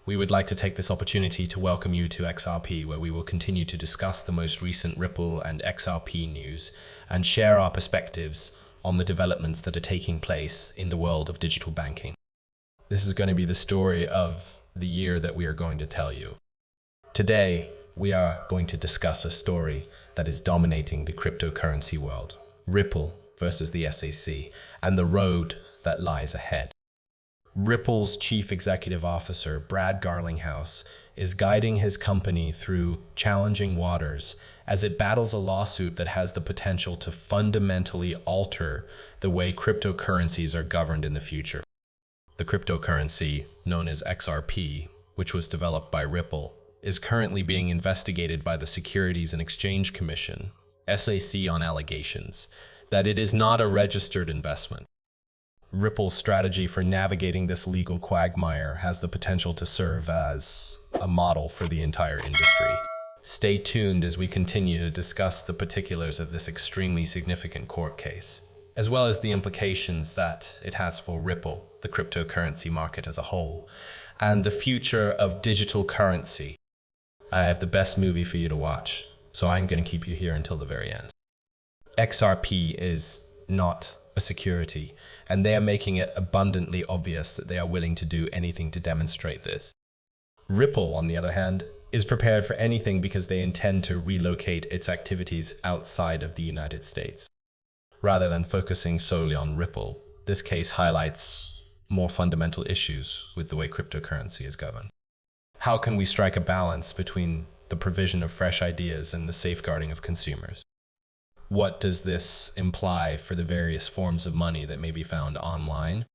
We would like to take this opportunity to welcome you to XRP, where we will continue to discuss the most recent Ripple and XRP news and share our perspectives on the developments that are taking place in the world of digital banking. This is going to be the story of the year that we are going to tell you. Today, we are going to discuss a story that is dominating the cryptocurrency world: Ripple versus the SEC and the road that lies ahead. Ripple's chief executive officer, Brad Garlinghouse, is guiding his company through challenging waters as it battles a lawsuit that has the potential to fundamentally alter the way cryptocurrencies are governed in the future. The cryptocurrency, known as XRP, which was developed by Ripple, is currently being investigated by the Securities and Exchange Commission, SEC, on allegations that it is not a registered investment. Ripple's strategy for navigating this legal quagmire has the potential to serve as a model for the entire industry. Stay tuned as we continue to discuss the particulars of this extremely significant court case, as well as the implications that it has for Ripple, the cryptocurrency market as a whole, and the future of digital currency. I have the best movie for you to watch, so I'm going to keep you here until the very end. XRP is not a security, and they are making it abundantly obvious that they are willing to do anything to demonstrate this. Ripple, on the other hand, is prepared for anything because they intend to relocate its activities outside of the United States. Rather than focusing solely on Ripple, this case highlights more fundamental issues with the way cryptocurrency is governed. How can we strike a balance between the provision of fresh ideas and the safeguarding of consumers? What does this imply for the various forms of money that may be found online?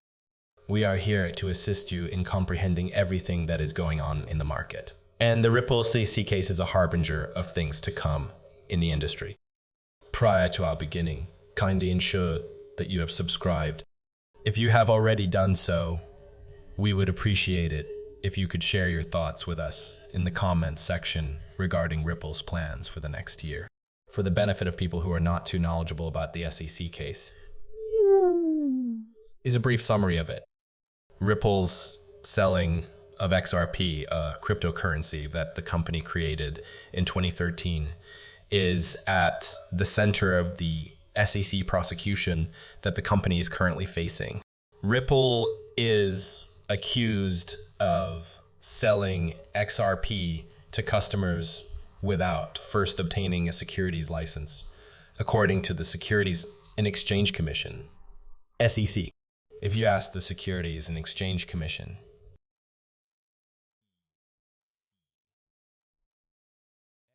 We are here to assist you in comprehending everything that is going on in the market. And the Ripple SEC case is a harbinger of things to come in the industry. Prior to our beginning, kindly ensure that you have subscribed. If you have already done so, we would appreciate it if you could share your thoughts with us in the comments section regarding Ripple's plans for the next year. For the benefit of people who are not too knowledgeable about the SEC case, is a brief summary of it. Ripple's selling of XRP, a cryptocurrency that the company created in 2013, is at the center of the SEC prosecution that the company is currently facing. Ripple is accused of selling XRP to customers without first obtaining a securities license, according to the Securities and Exchange Commission, SEC. If you ask the Securities and Exchange Commission,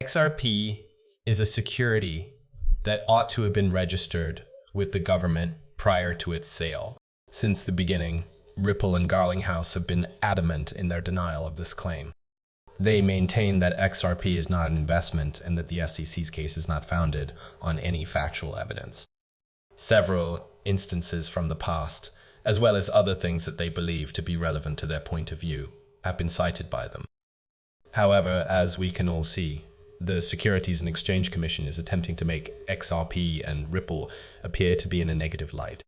XRP is a security that ought to have been registered with the government prior to its sale. Since the beginning, Ripple and Garlinghouse have been adamant in their denial of this claim. They maintain that XRP is not an investment and that the SEC's case is not founded on any factual evidence. Several instances from the past, as well as other things that they believe to be relevant to their point of view, have been cited by them. However, as we can all see, the Securities and Exchange Commission is attempting to make XRP and Ripple appear to be in a negative light.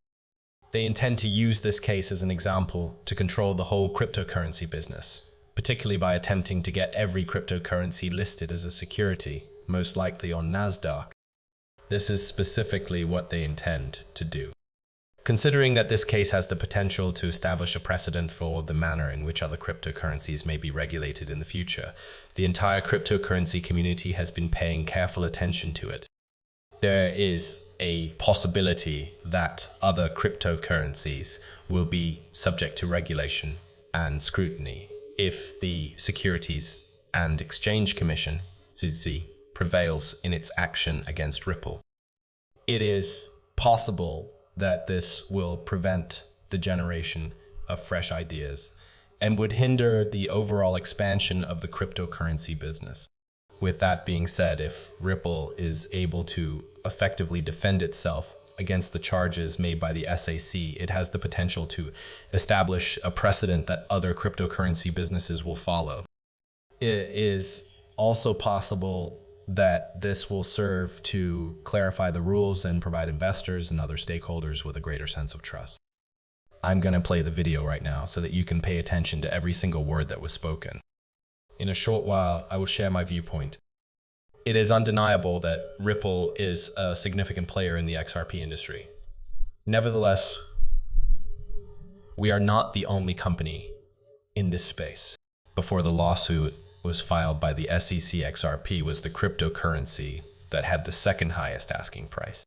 They intend to use this case as an example to control the whole cryptocurrency business, particularly by attempting to get every cryptocurrency listed as a security, most likely on NASDAQ. This is specifically what they intend to do. Considering that this case has the potential to establish a precedent for the manner in which other cryptocurrencies may be regulated in the future, the entire cryptocurrency community has been paying careful attention to it. There is a possibility that other cryptocurrencies will be subject to regulation and scrutiny if the Securities and Exchange Commission, SEC, prevails in its action against Ripple. It is possible that this will prevent the generation of fresh ideas and would hinder the overall expansion of the cryptocurrency business. With that being said, if Ripple is able to effectively defend itself against the charges made by the SEC, it has the potential to establish a precedent that other cryptocurrency businesses will follow. It is also possible that this will serve to clarify the rules and provide investors and other stakeholders with a greater sense of trust. I'm going to play the video right now so that you can pay attention to every single word that was spoken. In a short while, I will share my viewpoint. It is undeniable that Ripple is a significant player in the XRP industry. Nevertheless, we are not the only company in this space. Before the lawsuit was filed by the SEC, XRP was the cryptocurrency that had the second highest asking price.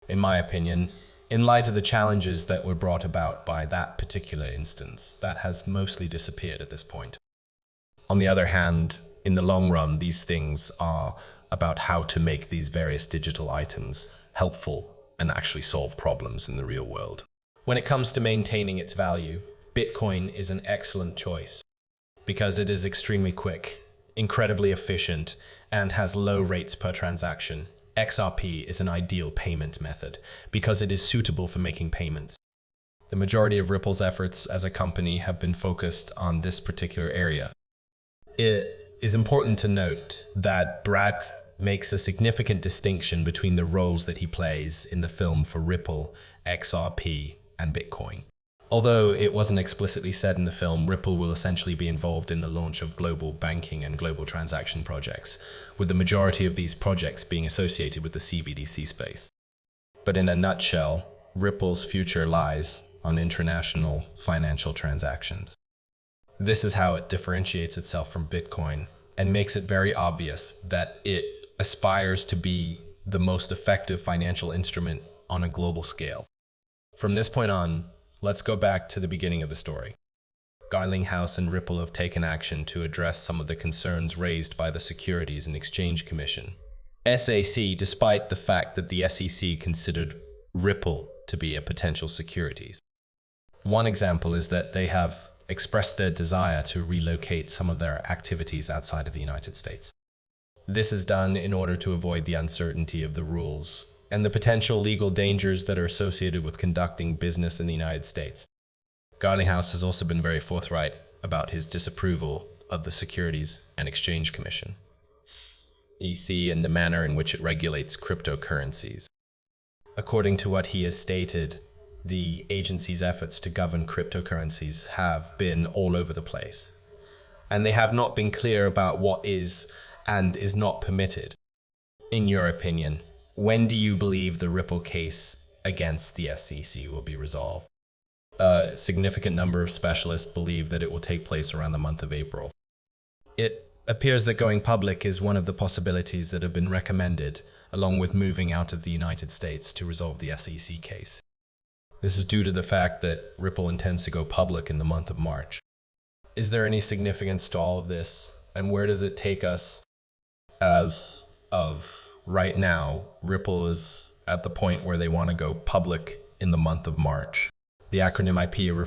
In my opinion, in light of the challenges that were brought about by that particular instance, that has mostly disappeared at this point. On the other hand, in the long run, these things are about how to make these various digital items helpful and actually solve problems in the real world. When it comes to maintaining its value, Bitcoin is an excellent choice because it is extremely quick, incredibly efficient, and has low rates per transaction. XRP is an ideal payment method because it is suitable for making payments. The majority of Ripple's efforts as a company have been focused on this particular area. It is important to note that Brad makes a significant distinction between the roles that he plays in the film for Ripple, XRP, and Bitcoin. Although it wasn't explicitly said in the film, Ripple will essentially be involved in the launch of global banking and global transaction projects, with the majority of these projects being associated with the CBDC space. But in a nutshell, Ripple's future lies on international financial transactions. This is how it differentiates itself from Bitcoin and makes it very obvious that it aspires to be the most effective financial instrument on a global scale. From this point on, let's go back to the beginning of the story. Garlinghouse and Ripple have taken action to address some of the concerns raised by the Securities and Exchange Commission, SEC, despite the fact that the SEC considered Ripple to be a potential securities. One example is that they have expressed their desire to relocate some of their activities outside of the United States. This is done in order to avoid the uncertainty of the rules and the potential legal dangers that are associated with conducting business in the United States. Garlinghouse has also been very forthright about his disapproval of the Securities and Exchange Commission, SEC, and the manner in which it regulates cryptocurrencies. According to what he has stated, the agency's efforts to govern cryptocurrencies have been all over the place, and they have not been clear about what is and is not permitted. In your opinion, when do you believe the Ripple case against the SEC will be resolved? A significant number of specialists believe that it will take place around the month of April. It appears that going public is one of the possibilities that have been recommended, along with moving out of the United States to resolve the SEC case. This is due to the fact that Ripple intends to go public in the month of March. Is there any significance to all of this, and where does it take us? As of right now, Ripple is at the point where they want to go public in the month of March. The acronym IP refers